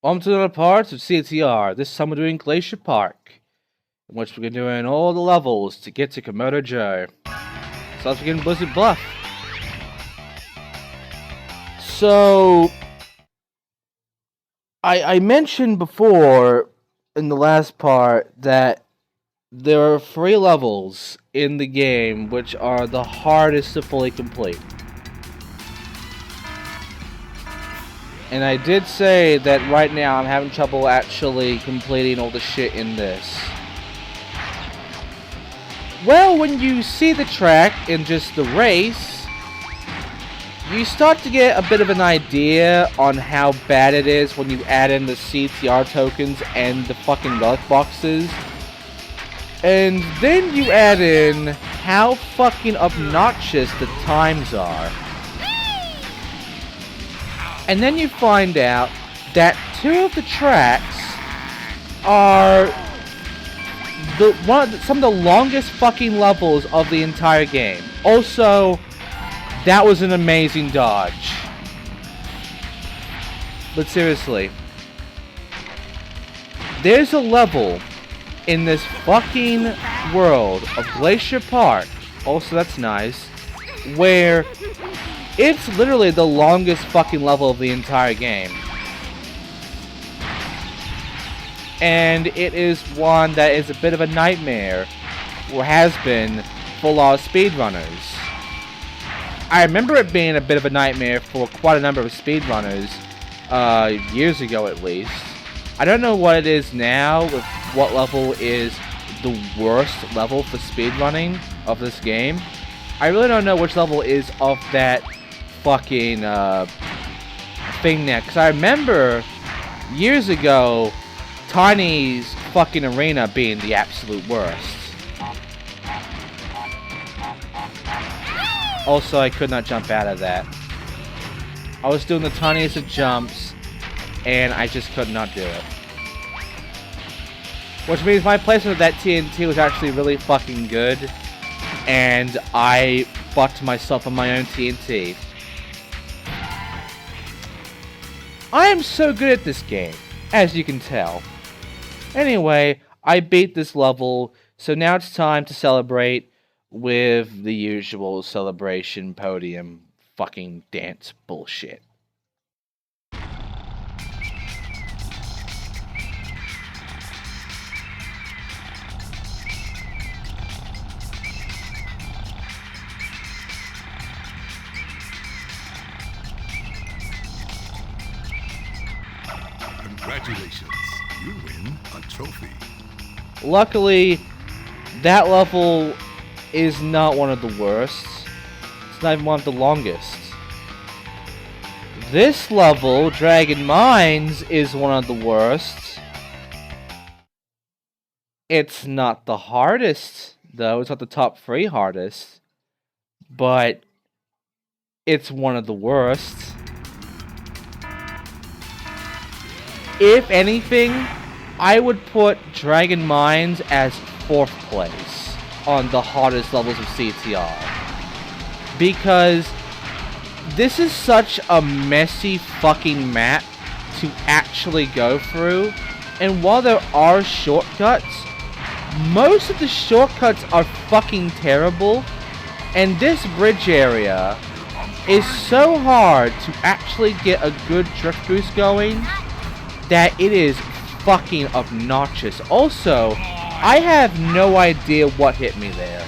Welcome to another part of CTR. This time we're doing Glacier Park, in which we're doing all the levels to get to Komodo Joe. So let's begin Blizzard Bluff. So, I mentioned before in the last part that there are 3 levels in the game which are the hardest to fully complete. And I did say that right now I'm having trouble actually completing all the shit in this. Well, when you see the track in just the race, you start to get a bit of an idea on how bad it is when you add in the CTR tokens and the fucking relic boxes. And then you add in how fucking obnoxious the times are. And then you find out that 2 of the tracks are some of the longest fucking levels of the entire game. Also, that was an amazing dodge. But seriously, there's a level in this fucking world of Glacier Park, also that's nice, where it's literally the longest fucking level of the entire game. And it is one that is a bit of a nightmare, or has been, for a lot of speedrunners. I remember it being a bit of a nightmare for quite a number of speedrunners, years ago at least. I don't know what it is now, with what level is the worst level for speedrunning of this game. I really don't know which level is of that fucking thing there, because I remember years ago Tiny's fucking arena being the absolute worst. Also, I could not jump out of that. I was doing the tiniest of jumps and I just could not do it, which means my placement of that TNT was actually really fucking good, and I fucked myself on my own TNT. I am so good at this game, as you can tell. Anyway, I beat this level, so now it's time to celebrate with the usual celebration podium fucking dance bullshit. Congratulations, you win a trophy. Luckily, that level is not one of the worst. It's not even one of the longest. This level, Dragon Mines, is one of the worst. It's not the hardest, though. It's not the top 3 hardest. But it's one of the worst. If anything, I would put Dragon Mines as 4th place on the hardest levels of CTR. Because this is such a messy fucking map to actually go through. And while there are shortcuts, most of the shortcuts are fucking terrible. And this bridge area is so hard to actually get a good drift boost going that it is fucking obnoxious. Also, I have no idea what hit me there.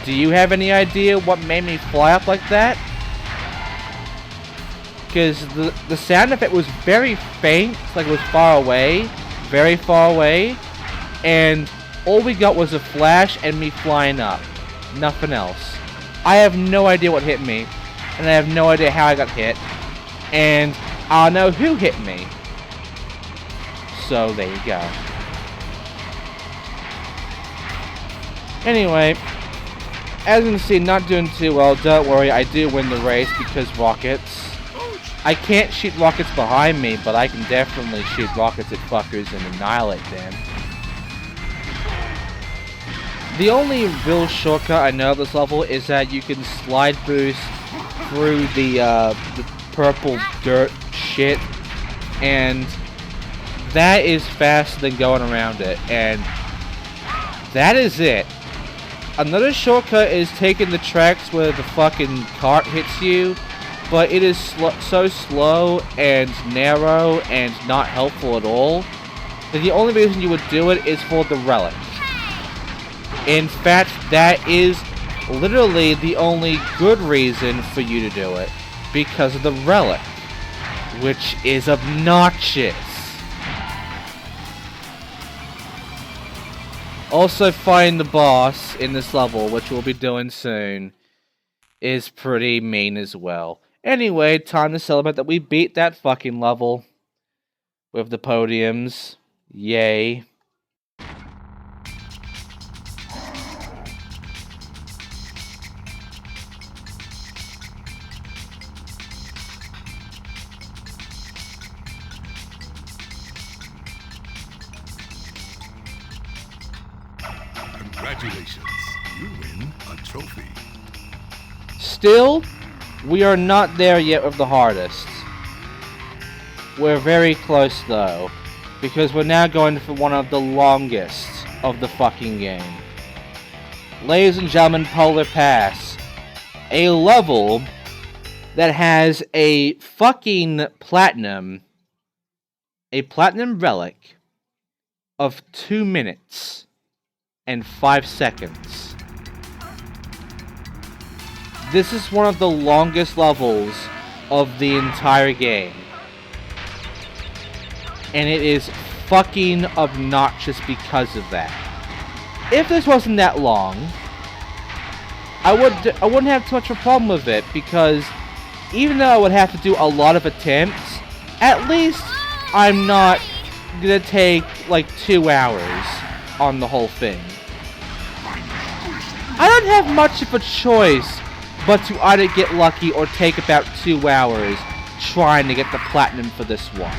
Do you have any idea what made me fly up like that? Because the sound effect was very faint, like it was far away, very far away, and all we got was a flash and me flying up. Nothing else. I have no idea what hit me, and I have no idea how I got hit. And I know who hit me. So there you go. Anyway, as you can see, not doing too well. Don't worry, I do win the race because rockets. I can't shoot rockets behind me, but I can definitely shoot rockets at fuckers and annihilate them. The only real shortcut I know of this level is that you can slide boost through the purple dirt shit, and that is faster than going around it, and that is it. Another shortcut is taking the tracks where the fucking cart hits you, but it is so slow and narrow and not helpful at all that the only reason you would do it is for the relic. In fact, that is literally the only good reason for you to do it, because of the relic, which is obnoxious. Also, fighting the boss in this level, which we'll be doing soon, is pretty mean as well. Anyway, time to celebrate that we beat that fucking level with the podiums. Yay. Congratulations, you win a trophy. Still, we are not there yet with the hardest. We're very close though, because we're now going for one of the longest of the fucking game. Ladies and gentlemen, Paulo Pass. A level that has a fucking platinum relic of 2 minutes and 5 seconds. This is one of the longest levels of the entire game. And it is fucking obnoxious because of that. If this wasn't that long, I wouldn't have too much of a problem with it, because even though I would have to do a lot of attempts, at least I'm not gonna take like 2 hours on the whole thing. I don't have much of a choice but to either get lucky or take about 2 hours trying to get the platinum for this one.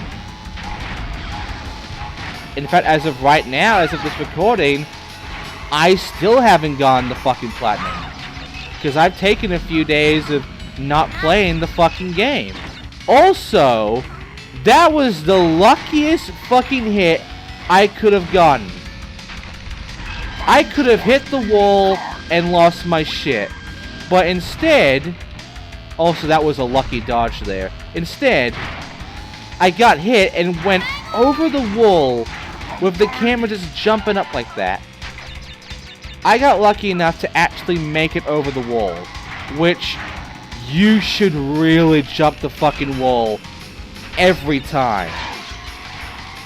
In fact, as of right now, as of this recording, I still haven't gotten the fucking platinum. Because I've taken a few days of not playing the fucking game. Also, that was the luckiest fucking hit I could have gotten. I could have hit the wall and lost my shit. But instead, also that was a lucky dodge there. Instead, I got hit and went over the wall with the camera just jumping up like that. I got lucky enough to actually make it over the wall, which you should really jump the fucking wall every time.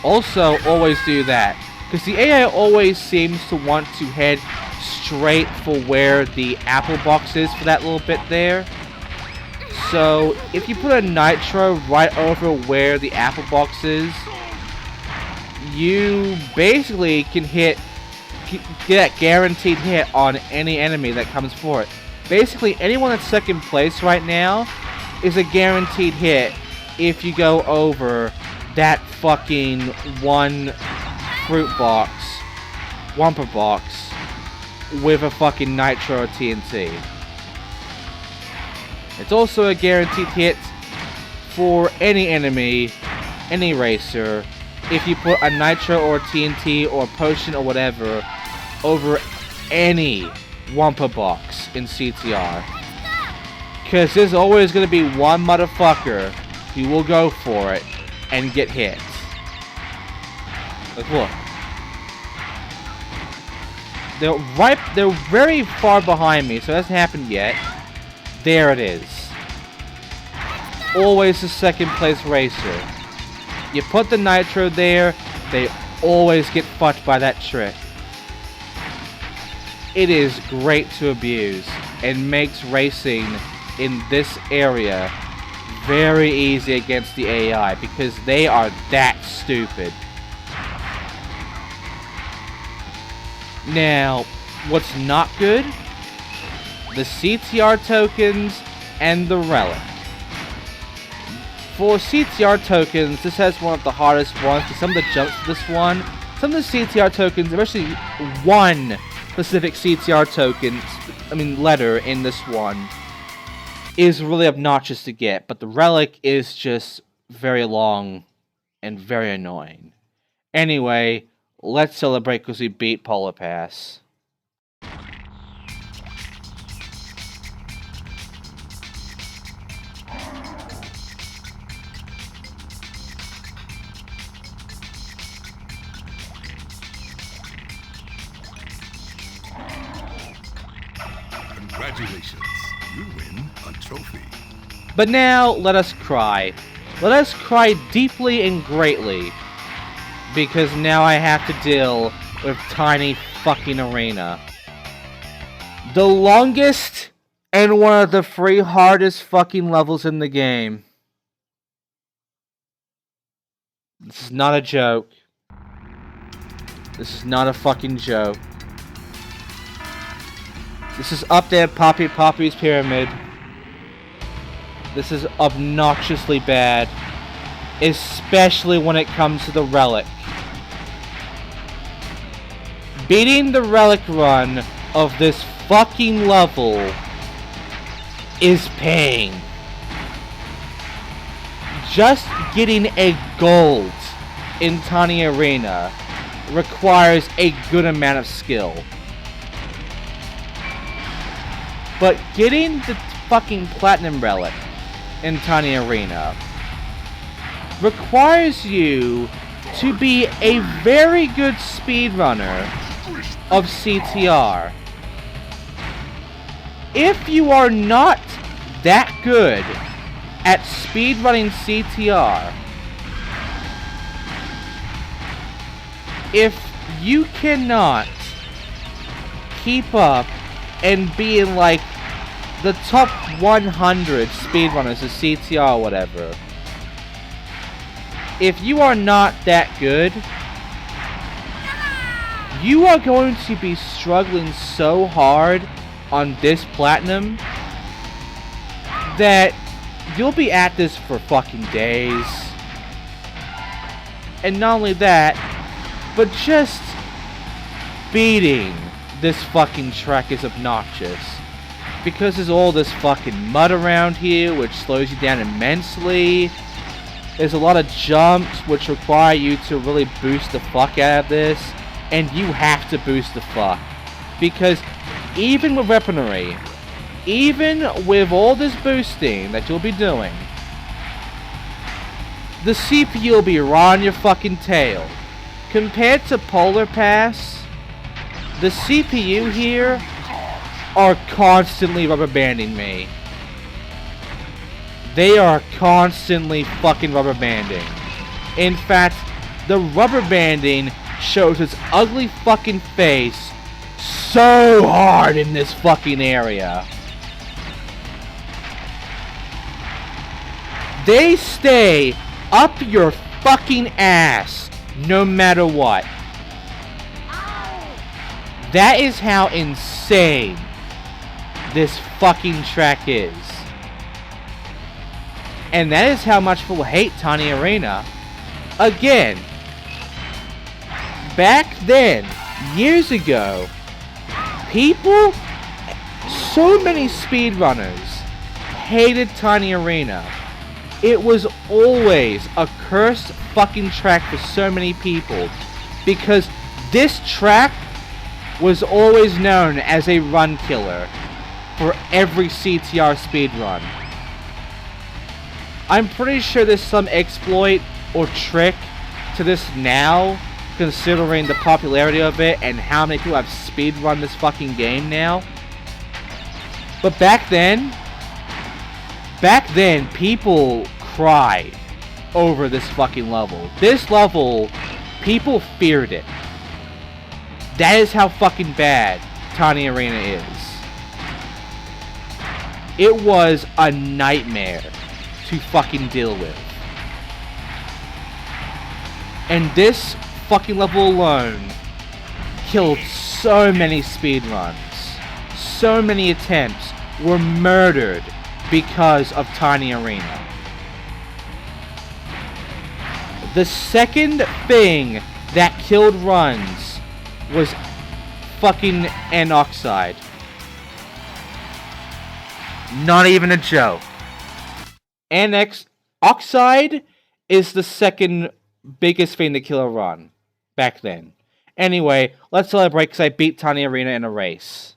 Also, always do that, because the AI always seems to want to head straight for where the apple box is for that little bit there. So, if you put a nitro right over where the apple box is, you basically can get that guaranteed hit on any enemy that comes for it. Basically, anyone that's second place right now is a guaranteed hit if you go over that fucking one fruit box, Wumper box, with a fucking nitro or TNT. It's also a guaranteed hit for any enemy, any racer, if you put a nitro or TNT or potion or whatever over any Wumpa box in CTR. Because there's always going to be one motherfucker who will go for it and get hit. Like, look. They're very far behind me, so it hasn't happened yet. There it is. Always the second place racer. You put the nitro there, they always get fucked by that trick. It is great to abuse, and makes racing in this area very easy against the AI, because they are that stupid. Now, what's not good? The CTR tokens and the relic. For CTR tokens, this has one of the hardest ones, because some of the jumps for this one, some of the CTR tokens, especially one specific CTR token, letter in this one, is really obnoxious to get, but the relic is just very long and very annoying. Anyway, let's celebrate because we beat Paulo Pass. Congratulations, you win a trophy. But now, let us cry. Let us cry deeply and greatly. Because now I have to deal with Tiny fucking Arena. The longest and one of the 3 hardest fucking levels in the game. This is not a joke. This is not a fucking joke. This is up there, Poppy's Pyramid. This is obnoxiously bad. Especially when it comes to the relic. Beating the relic run of this fucking level is pain. Just getting a gold in Tiny Arena requires a good amount of skill. But getting the fucking platinum relic in Tiny Arena requires you to be a very good speedrunner of CTR. If you are not that good at speedrunning CTR, if you cannot keep up and be in like the top 100 speedrunners of CTR or whatever, if you are not that good, you are going to be struggling so hard on this platinum that you'll be at this for fucking days. And not only that, but just beating this fucking track is obnoxious. Because there's all this fucking mud around here, which slows you down immensely. There's a lot of jumps, which require you to really boost the fuck out of this. And you have to boost the fuck. Because even with weaponry, even with all this boosting that you'll be doing, the CPU will be raw on your fucking tail. Compared to Paulo Pass, the CPU here are constantly rubber banding me. They are constantly fucking rubber banding. In fact, the rubber banding shows its ugly fucking face so hard in this fucking area. They stay up your fucking ass no matter what. That is how insane this fucking track is. And that is how much people hate Tiny Arena. Again, back then, years ago, people, so many speedrunners hated Tiny Arena. It was always a cursed fucking track for so many people because this track was always known as a run killer for every CTR speedrun. I'm pretty sure there's some exploit or trick to this now, considering the popularity of it and how many people have speedrun this fucking game now. But back then, people cried over this fucking level. This level, people feared it. That is how fucking bad Tiny Arena is. It was a nightmare to fucking deal with. And this fucking level alone killed so many speedruns. So many attempts were murdered because of Tiny Arena. The second thing that killed runs was fucking N-Oxide. Not even a joke. Oxide is the second biggest thing to kill a run back then. Anyway, let's celebrate because I beat Tiny Arena in a race.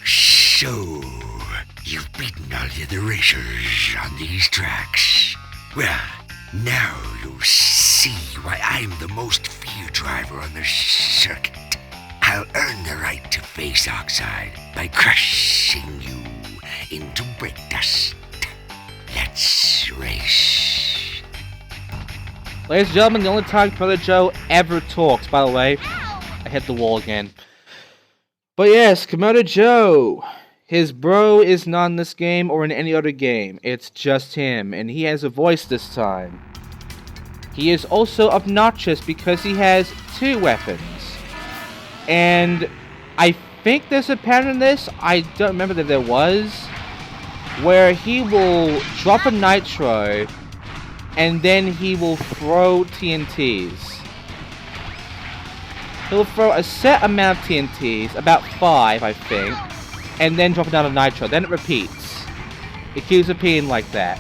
So, you've beaten all the other racers on these tracks. Well, now you'll see why I'm the most feared driver on the circuit. I'll earn the right to face Oxide by crushing you into brick dust. Let's race. Ladies and gentlemen, the only time Komodo Joe ever talks, by the way. I hit the wall again. But yes, Komodo Joe. His bro is not in this game or in any other game. It's just him, and he has a voice this time. He is also obnoxious because he has 2 weapons. And I think there's a pattern in this, I don't remember that there was, where he will drop a nitro, and then he will throw TNTs. He'll throw a set amount of TNTs, about 5 I think, and then drop another nitro. Then it repeats. It keeps repeating like that.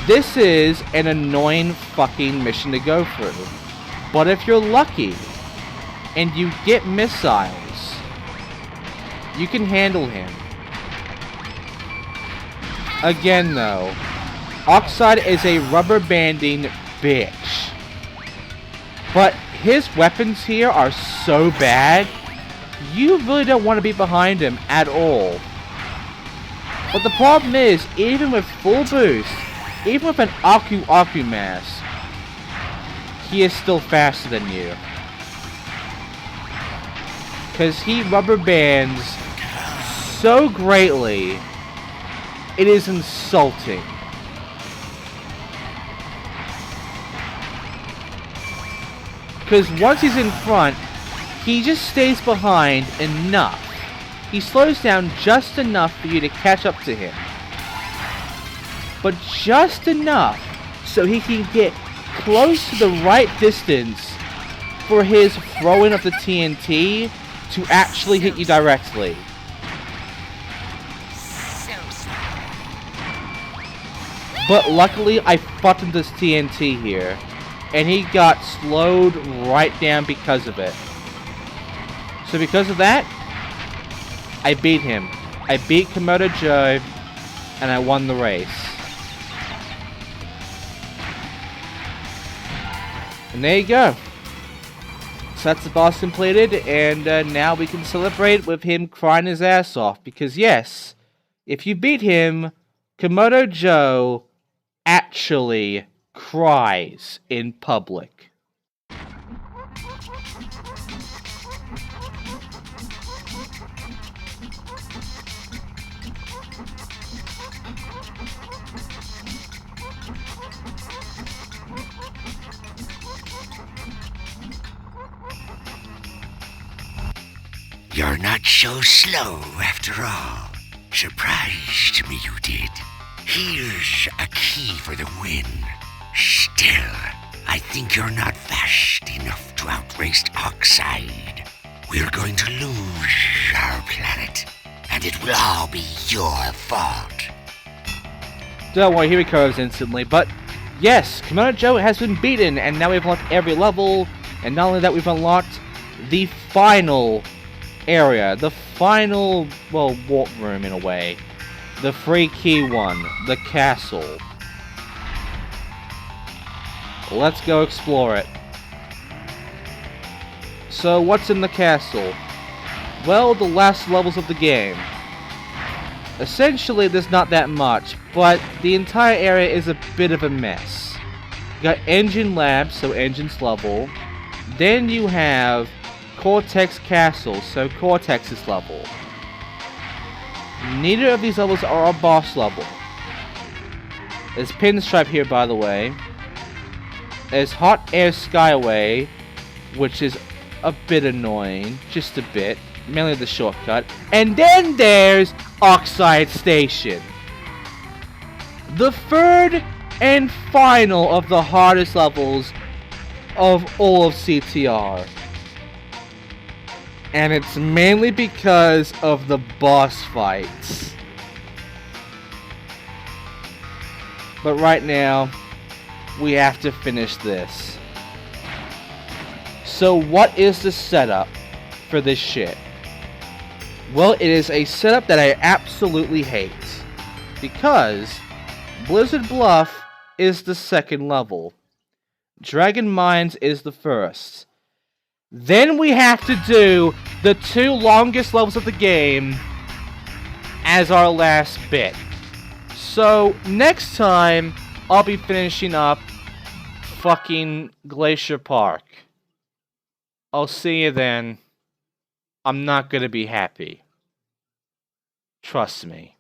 This is an annoying fucking mission to go through. But if you're lucky, and you get missiles, you can handle him. Again though, Oxide is a rubber banding bitch. But his weapons here are so bad, you really don't want to be behind him at all. But the problem is, even with full boost, even with an Aku mass, he is still faster than you. Because he rubber bands so greatly, it is insulting. Because once he's in front, he just stays behind enough. He slows down just enough for you to catch up to him. But just enough so he can get close to the right distance for his throwing of the TNT to actually hit you directly. But luckily, I buttoned this TNT here, and he got slowed right down because of it. So because of that, I beat him. I beat Komodo Joe, and I won the race. And there you go. So that's the boss completed, and now we can celebrate with him crying his ass off. Because yes, if you beat him, Komodo Joe actually cries in public. You're not so slow after all. Surprised me you did. Here's a key for the win. Still, I think you're not fast enough to outrace Oxide. We're going to lose our planet, and it will all be your fault. Don't worry, here he comes instantly. But yes, Komodo Joe has been beaten, and now we've unlocked every level. And not only that, we've unlocked the final area, the final, well, warp room in a way. The free key one, the castle. Let's go explore it. So, what's in the castle? Well, the last levels of the game. Essentially, there's not that much, but the entire area is a bit of a mess. You got engine labs, so engines level. Then you have Cortex Castle, so Cortex's level. Neither of these levels are a boss level. There's Pinstripe here, by the way. There's Hot Air Skyway, which is a bit annoying, just a bit, mainly the shortcut. And then there's Oxide Station. The third and final of the hardest levels of all of CTR. And it's mainly because of the boss fights. But right now, we have to finish this. So what is the setup for this shit? Well, it is a setup that I absolutely hate. Because Blizzard Bluff is the second level. Dragon Mines is the first. Then we have to do the 2 longest levels of the game as our last bit. So, next time, I'll be finishing up fucking Glacier Park. I'll see you then. I'm not gonna be happy. Trust me.